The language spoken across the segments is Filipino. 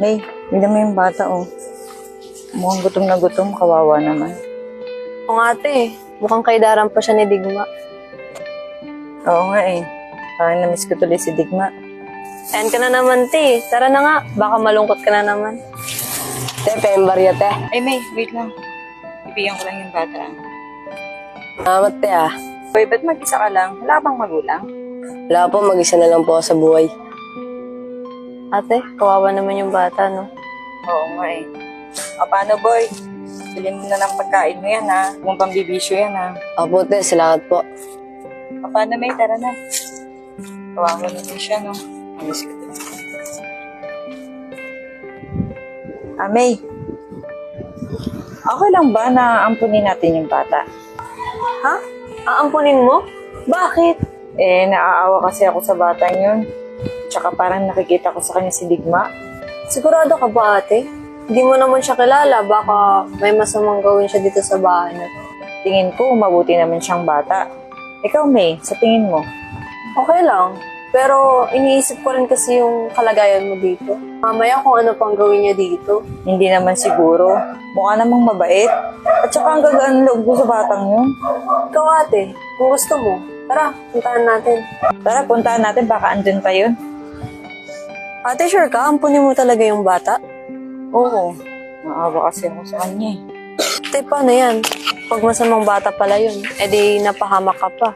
May, bigyan mo yung bata, oh. Mukhang gutom na gutom, kawawa naman. O nga ate, mukhang kaidaran pa siya ni Digma. Oo nga eh. Parang na-miss ko tuloy si Digma. Ayan ka na naman, te. Tara na nga, baka malungkot ka na naman. Te, pembarya te. Ay, May, wait lang. Ibigyan ko lang yung bata. Salamat te ah. Boy, ba't mag-isa ka lang? Wala bang magulang? Wala po, mag-isa na lang po ako sa buhay. Ate, kawawa naman yung bata, no? Oo nga eh. O, paano, boy? Bilhin mo na ng pagkain mo yan, ha? Kung pambibisyo yan, ha? Opo te, salamat po. O, paano, May? Tara na. Kawawa naman siya, no? Miss ko. May. Okay lang ba na ampunin natin yung bata? Ha? Aampunin mo? Bakit? Eh, naaawa kasi ako sa batang yun. Tsaka parang nakikita ko sa kanya si Digma. Sigurado ka ba, ate? Hindi mo naman siya kilala. Baka may masamang gawin siya dito sa bahay na to. Tingin ko, mabuti naman siyang bata. Ikaw, May, sa tingin mo? Okay lang. Pero iniisip ko rin kasi yung kalagayan mo dito. Mamaya kung ano pang gawin niya dito. Hindi naman siguro. Mukha namang mabait. At saka ang gagaan loob ko sa batang yun. Ikaw, ate, kung gusto mo, tara, puntahan natin. Tara, puntahan natin. Baka andun pa yun. Ate, sure ka? Ampunin mo talaga yung bata? Oo. Naawa kasi ako sa kanya eh. Ate, paano yan? Pag masamang bata pala yun, edi napahamak ka pa.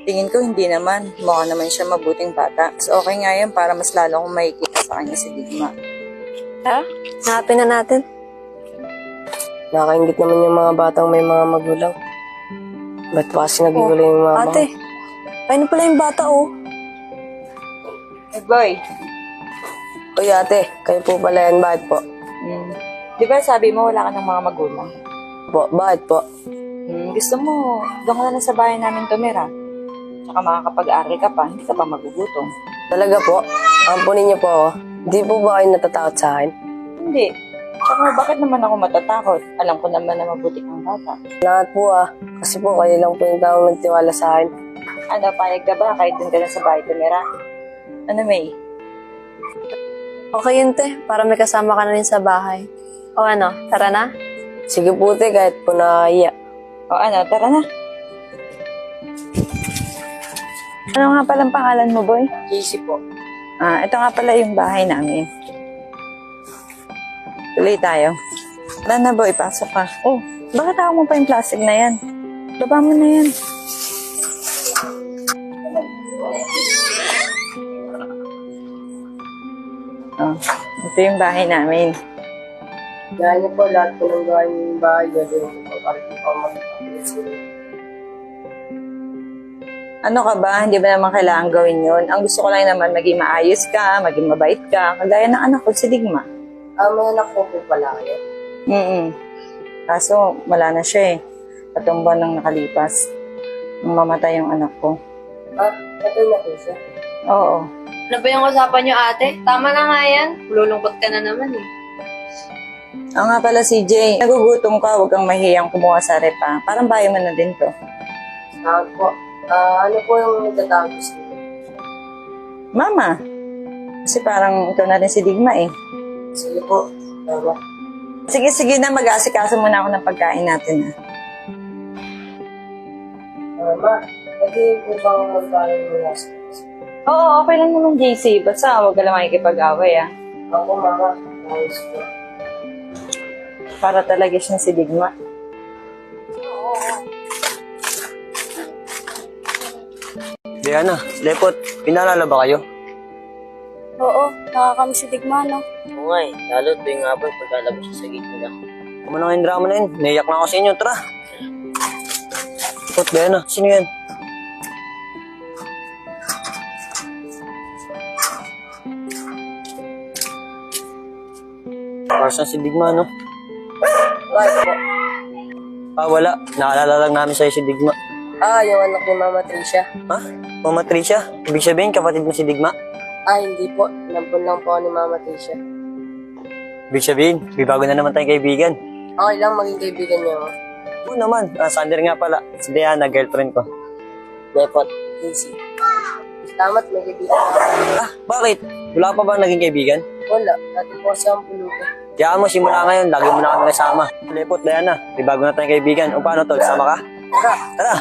Tingin ko hindi naman. Mukha naman siya mabuting bata. So okay nga yun para mas lalo akong makikita sa kanya si Digma. Tara, hanapin na natin. Nakakaingit naman yung mga batang may mga magulang. Ba't pa kasi nagigulo yung mama? Ate, ayun pala yung bata, oh. Hey boy. Uy ate, kayo po pala yan, bakit po? Di ba sabi mo wala ka ng mga magulang? Po, bakit po? Gusto mo, doon ka na lang sa bahay namin tumira. Tsaka makakapag-aral ka pa, hindi ka pa magugutom. Talaga po? Ampunin niyo po ako. Hindi po ba kayo natatakot sa akin? Hindi. Tsaka bakit naman ako matatakot? Alam ko naman na mabuti kang bata. Salamat po ah. Kasi po kayo lang po yung taong nagtiwala sa akin. Ano, payag ka ba kahit doon ka lang sa bahay tumira? Ano, May? Okay yun, te. Para may kasama ka na rin sa bahay. O ano, tara na? Sige po te, kahit po nakakaya. O ano, tara na. Ano nga palang pangalan mo, boy? Casey po. Ito nga pala yung bahay namin. Tuloy tayo. Tara na, boy. Pasok ka. Oh, bakit ako mo pa yung plastic na yan? Baba mo na yan. Oh, ito yung bahay namin. Kaya niyo po lahat po ng gawain yung bahay. Gagawin ko po para po ako magpapalisirin. Ano ka ba? Hindi ba naman kailangan gawin yun? Ang gusto ko lang naman maging maayos ka, maging mabait ka, kagaya ng anak ko si Digma. May anak po po pala kayo. Kaso, wala na siya eh. Patong buwan nang nakalipas. Nung mamatay yung anak ko. Patay na po siya. Oo. Ano ba yung usapan niyo, ate? Tama na nga yan. Lulungkot ka na naman, eh. Ang nga pala CJ, nagugutom ka, huwag kang mahiyang kumuha sa rep ha. Parang bayo mo na din to. Salamat po. Ano po yung nagtatawag sa inyo? Mama. Kasi parang ikaw na rin si Digma eh. Sige po. Salamat. Sige na, mag-aasikaso muna ako ng pagkain natin ha. Ma, pwede po bang magkain mo na sa Oo, okay lang naman JC. Basta huwag ka lang makikipag-away ha. Ako, mama. Ayos po. Para talaga siyang si Digma. Diana, Lepot, pinalala ba kayo? Oo, nakakamiss si Digma, no? Oo nga eh. Lalo tuwing hapon pagkalabas siya sa gate nila. Ano na yung drama na yun? Naiyak na ako sa inyo, tara! Lepot, Diana, sino yan? Carson si Digma, no? Bakit po? Wala. Naalala lang namin sa'yo si Digma. Yung anak ni Mama Tricia. Ha? Mama Tricia? Ibig sabihin, kapatid mo si Digma? Hindi po. Nampun lang po ako ni Mama Tricia. Ibig sabihin, may bago na naman tayong kaibigan. Okay lang maging kaibigan niyo ako. Oo naman. Sander nga pala. Si Diana, girlfriend ko. Lepot, Casey. Salamat, may kaibigan ako. Bakit? Wala pa ba naging kaibigan? Wala. Dati po kasi ang pulutan. Kaya mo, simula ngayon, lagi mo na kami kasama. Lepot, Diana, may bago na tayong kaibigan. O paano, tol? Sama ka? Tara!